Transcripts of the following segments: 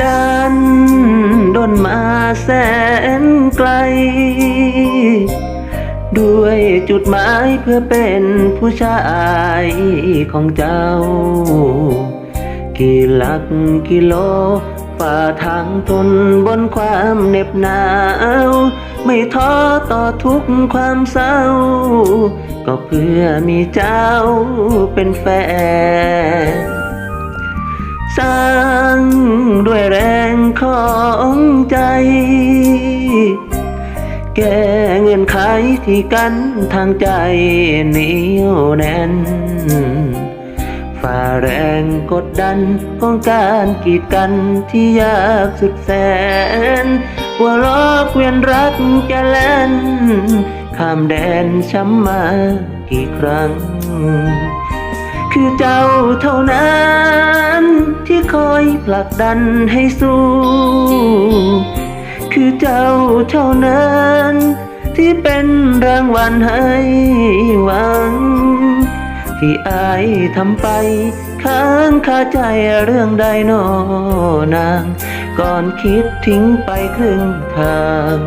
ดันดนมาแสนไกลด้วยจุดหมายเพื่อเป็นผู้ชายของเจ้ากี่หลักกิโลฝ่าทางทนบนความเหน็บหนาวไม่ท้อต่อทุกความเศร้าก็เพื่อมีเจ้าเป็นแฟนสร้างด้วยแรงของใจแก้เงื่อนไขที่กันทางใจเหนียวแน่นฝ่าแรงกดดันของการกีดกันที่ยากสุดแสนว่าลอกเวียนรักจะแล่นข้ามแดนช้ำมากี่ครั้งคือเจ้าเท่านั้นที่คอยผลักดันให้สู้คือเจ้าเท่านั้นที่เป็นรางวัลให้หวังที่อายทำไปค้างคาใจเรื่องใดหนอนางก่อนคิดทิ้งไปครึ่งทาง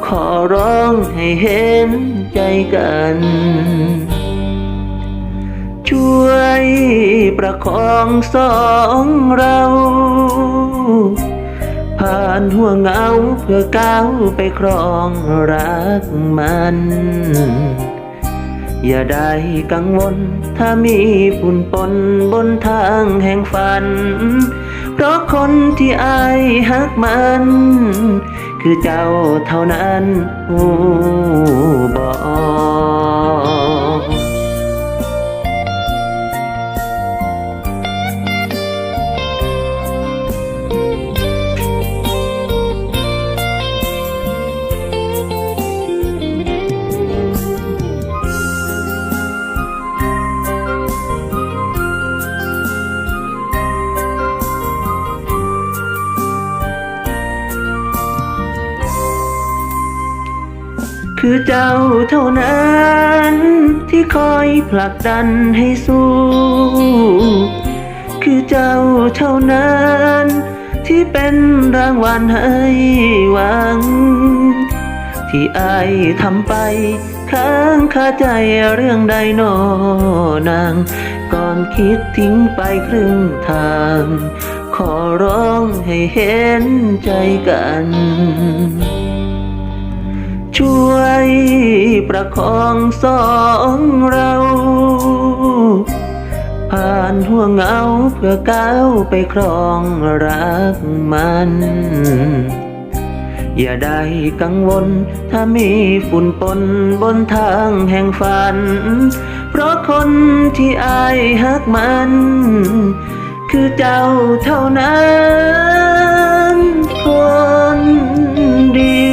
ขอร้องให้เห็นใจกันช่วยประคองสองเราผ่านห่วงเหงาเพื่อก้าวไปครองรักมันอย่าได้กังวลถ้ามีฝุ่นปนบนทางแห่งฝันเพราะคนที่อายฮักมันคือเจ้าเท่านั้นผู้บอก คือเจ้าเท่านั้นที่คอยผลักดันให้สู้คือเจ้าเท่านั้นที่เป็นรางวัลให้หวังที่อายทำไปค้างคาใจเรื่องใดหนอนางก่อนคิดทิ้งไปครึ่งทางขอร้องให้เห็นใจกันช่วยประคองสองเราผ่านห่วงเหงาเพื่อก้าวไปครองรักมันอย่าได้กังวลถ้ามีฝุ่นปนบนทางแห่งฝันเพราะคนที่อายฮักมันคือเจ้าเท่านั้นคนดี